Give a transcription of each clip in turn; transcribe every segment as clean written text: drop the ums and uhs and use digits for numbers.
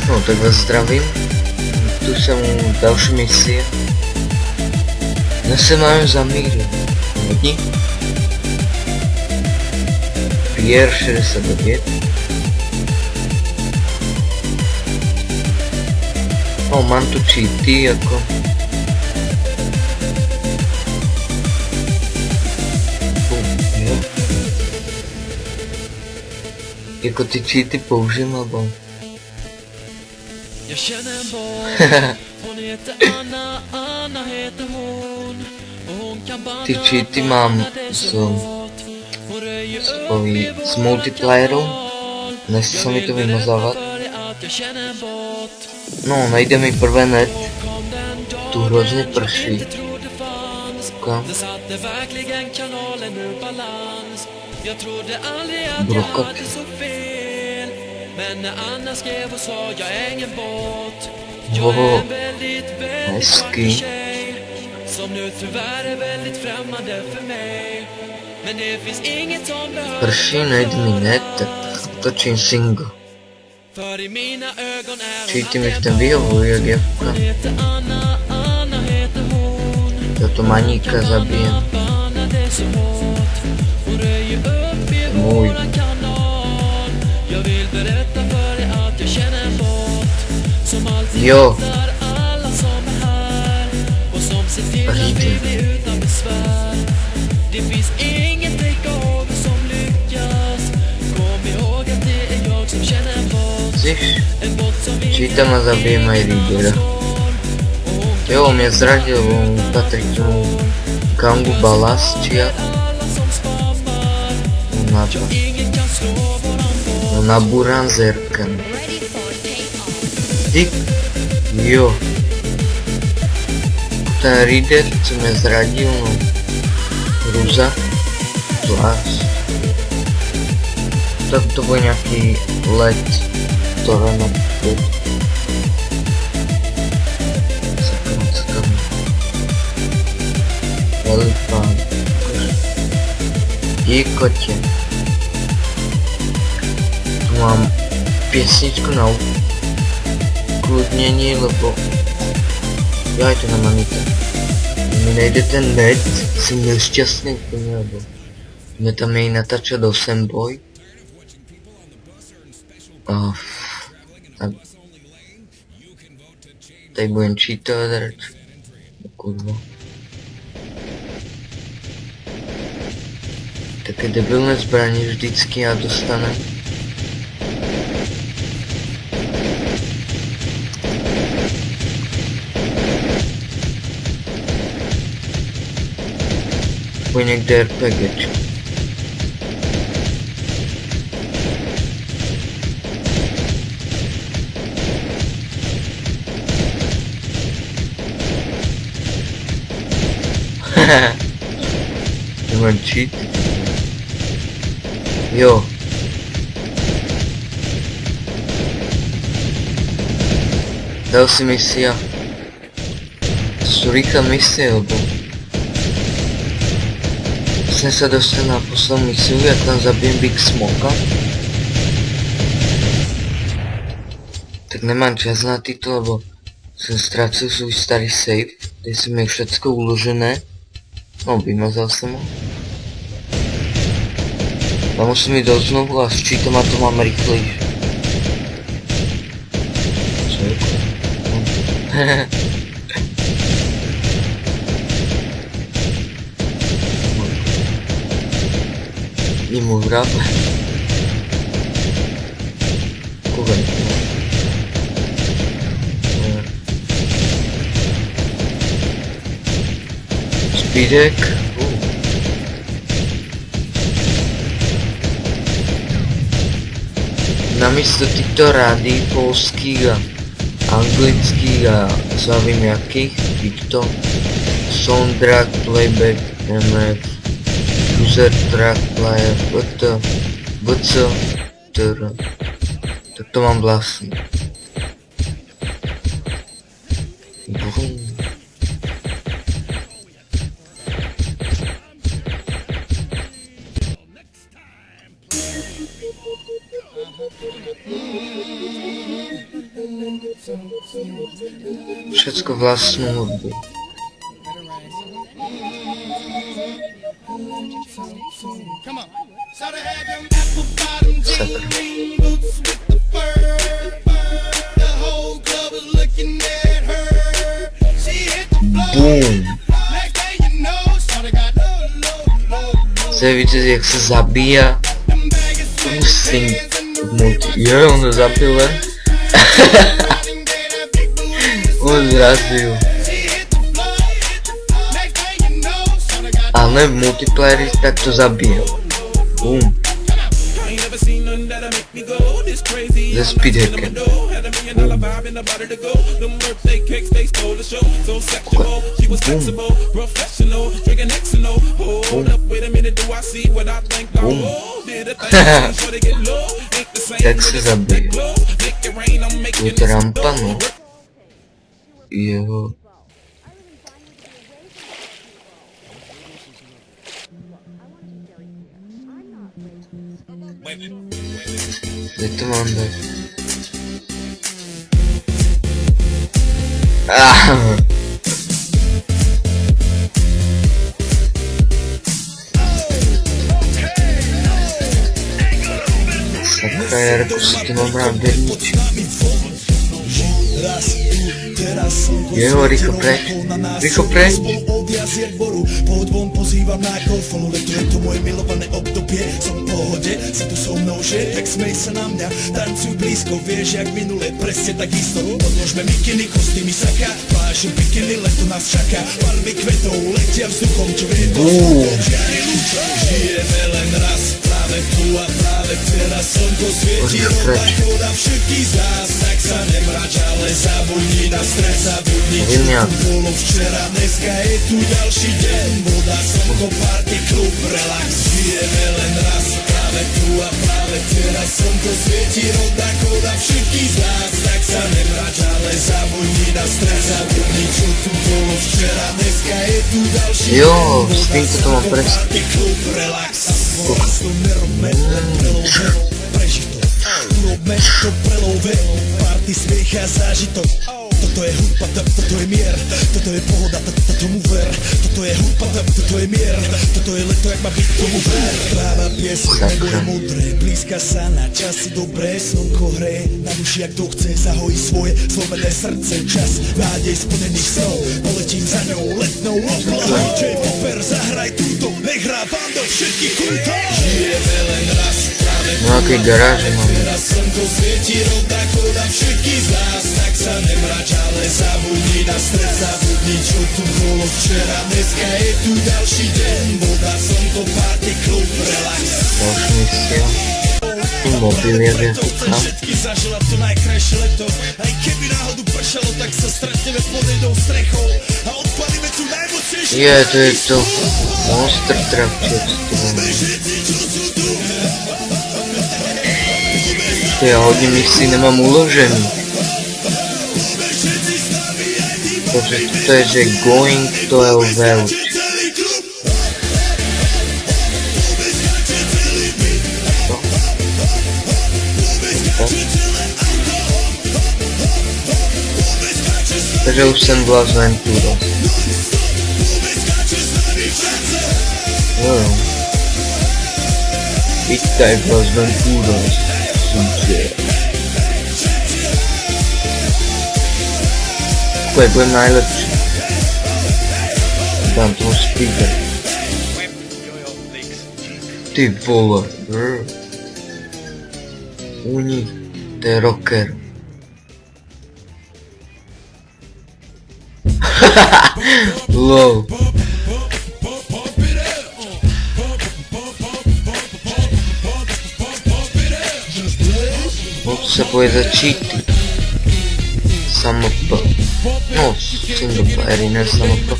No tak vás zdravím, tu jsem u další misie. Dnes se máme za míru. Hodní. Pierre 69. No, mám tu cheaty jako. Jo. Jako ty cheaty použijím, nebo? Jag känner en barn, hon heter Anna, Anna heter hon. Och hon kan banda Ty cheaty mám s multiplayerem. Nechce se mi to vymazávat. No, najde mi prvé net. Tu hrozně prší. Brokat. Men när Anna skrev och sa jag är ingen bot. Jag Wow. är en väldigt vacker tjej som nu tyvärr är väldigt främmande för mig. Men det finns inget som behöver Prší, najde mi net, tak točím single. för i mina ögon är Cheaty mi v tom vyhovují, jak javka. hon heter Anna, Anna heter hon. Já to maníka zabijem. Anna det är så hårt. Hon röjer upp i Můj. våran kanal. Jag vill berätta för dig att jag känner en bot som alltid Jo. hittar alla som är här och som ser till att vi blir utan besvär. Det finns inget takeover som lyckas. Kom ihåg att det är jag som känner en bot. Chceš? En bot som vi Cheata ma zabijem aj lídera. Jo, on mě zradil, on patří k tomu gangu Balast, či jak? No na Buran Zerkan. Ty, jo. Ten reader, co mě zradil, no. Ruza. Zvlášť. Tak to byl nějaký let, ktoré na pod. Sakra. Elefant. Díkotě. Tu mám pěsničku na ukludnění, lebo já je to na manita. Mi nejde ten net, jsem nešťastný úplně, lebo mě tam jej natáčet do Semboj. Tady budem cheatovat, kurva. Také debilné zbraně vždycky já dostanem. Bude někde RPGčko. Nemám cheat. Jo. Dal si misia. To jsou rychlé misie, lebo jsem se dostal na poslední misiu, jak tam zabijem Big Smoka. Tak nemám čas na tyto, lebo jsem ztracil svůj starý save, kde jsem měl všecko uložené. No, vymazal jsem ho. A musím jít do znovu a s cheatama to mám rychlejší. Co je to? Mimo vrab. Koven. Speedek. Namísto týchto rády polských a anglických a co já vím jakých, týchto soundtrack, playback, MF, user track, player, BC, tak to mám vlastní. Všetko vlastnú hudbu. Sakra. Boom. Chce víte, jak se zabíja? Musím jo, on to zabil len. On zrazil. Ale v multiplayeri tak to zabíjel. Boom. The speed hacker. Jak se zabije? Je to rampa, no. Jo. Kde to mám dát? Sakra, Jarku, si ty mám rád berníček. Jo, rýchlo preč. Rýchlo preč. Pohoď von, pozývam na mikrofonu, leto je to moje milované obdobie. Som v pohode, si tu so mnou, že? Tak smej sa na mňa, tancuj blízko, vieš, jak minule, presne tak isto. Odložme mikiny, kostýmy, saka, pláže, bikiny, leto nás čaká. Barvy kvetov letia vzduchom, čo vie to žiari lúčo. Žijeme len raz, práve tu a práve teraz slnko svieti rovnako na všetkých z nás. Tak sa nemrač, ale zabudni na stres, zabudni, čo tu bolo včera. Dneska je tu ďalší deň, voda, slnko, party, klub, relax. Žijeme len raz, práve tu a práve teraz slnko svieti rovnako na všetkých z nás. Tak sa nemrač, ale zabudni na stres, zabudni, čo tu bolo včera. Dneska je tu ďalší deň, voda, slnko, party, klub, relax. Nerobme prelove, prežij to. Urobme to prelove, party, smiech a zážitok. Toto je hudba, toto je mier, toto je pohoda, tomu ver. Toto je hudba, toto je mier, toto je leto, jak má byť, tomu ver. Práva pieseň, bude modré, blízka sa na časy dobré. Slnko hreje na duši, jak to chce, zahojí svoje zlomené srdce. Čas nádej splnených snov, poletím za ňou letnou oblohou. J-Popper, zahraj túto, nech hrá vám do všetkých kútov. Žijeme len raz, práve tu a teraz slnko svieti rovnako na všetkých z nás. Tak sa nemrač, ale zabudni na stres, zabudni, čo tu bolo včera. Dneska je tu ďalší deň, voda, slnko, party, klub, relax. Další misia. Mobil je vyhúka. Všetky zažila to najkrajšie leto. Aj keby náhodu pršalo, tak sa stretneme pod jednou strechou a odpalíme tu najmocnejšiu. Je, to je to Monster Truck, čo ja hodně misí nemám uložený. Takže to je, že going to LV. Takže už jsem byla z Ventura. Jo. Vítaj byla z Ventura. Takhle budem najlepší. Dám tomu speaker. Ty vole. Uni, to je rocker. Lol. No to se bude začít. Samopl. No, single playery, ne samopl.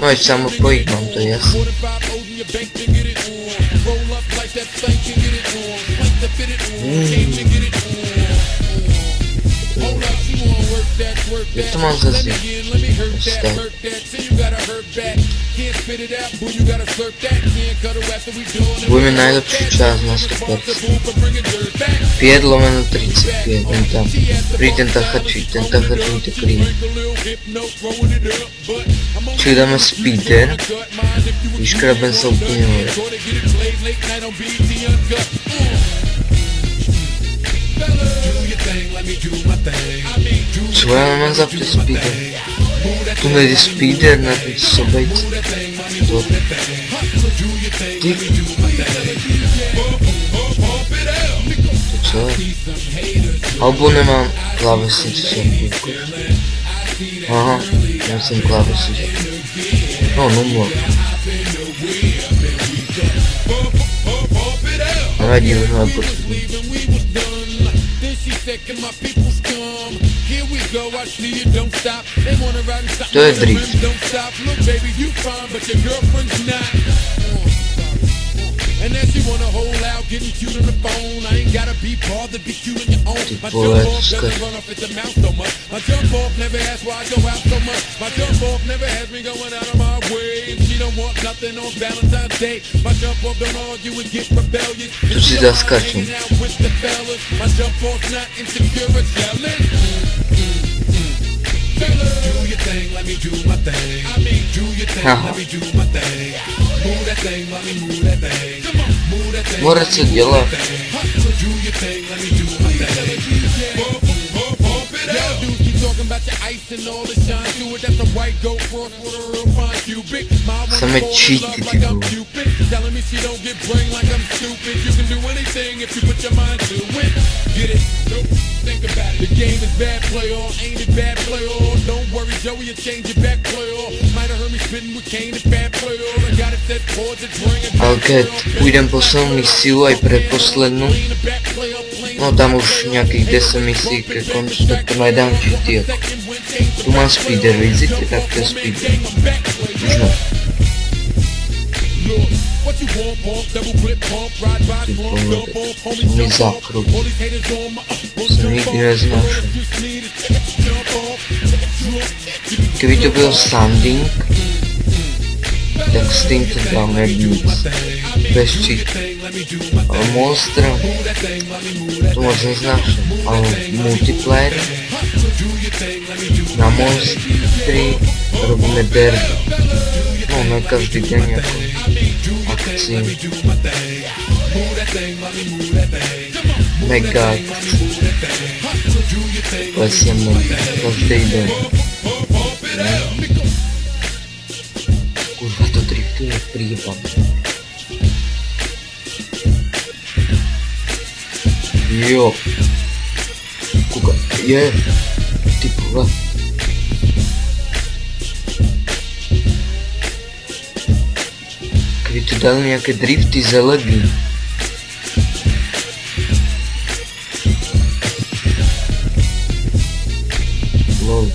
No i samopl jich mám, to je jasný. Jak to mám zazdít? Budeme najlepší čas na 100%. 5/35, ten tam. Prý ten tachačí mi to klíne. Čili dáme speeder. Vyškrabem se úplně hore. Co já mám za speeder? Tu nejde speeder na ten sobejc. To... Ty... To co je? Albo nemám klávesnici. Aha, musím klávesnici. No, numlo. Nevadí, už mám potřebuji. To je drift. Ty vole, to skače. Tu si zaskačím. Aha. More co dělat. Same cheaty, ty vole. The game is bad, play on, ain't it bad, play on. Don't worry, Joey, you change your back, play on. Might have heard me spitting with Kane, it's bad, play on. I got it set towards it, bring it back. Ale keď půjdem poslednou misiu, aj predposlednú, no tam už nejakých 10 misí ke koncu, tak to najdám GT. Tu mám speeder, vidíte, tak to je speeder. Už no. Ty vole, to mi zakrut. Jsem nikdy neznášel. Kdyby to byl sanding, tak s tím to dáme nic. Bez cheat. Ale monster, to moc neznášel. Ale multiplayer, na monstry robíme derby. No, ne každý den jako akci. Mega akci. Lesem každý den. Kurva, to driftuje príbam. Jo. Kuka, je. Ty vole. Kdyby tu dali nějaké drifty zelený. Lol.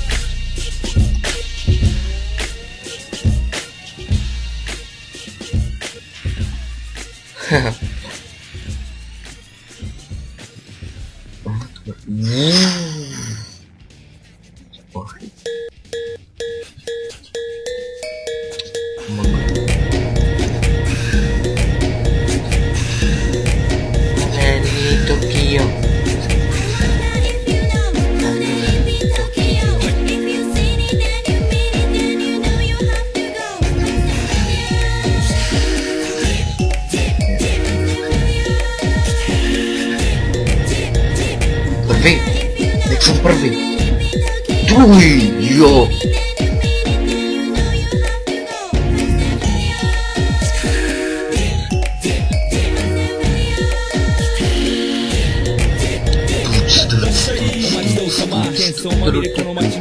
Haha. Prvý, jak jsem prvý. Druhý, jo.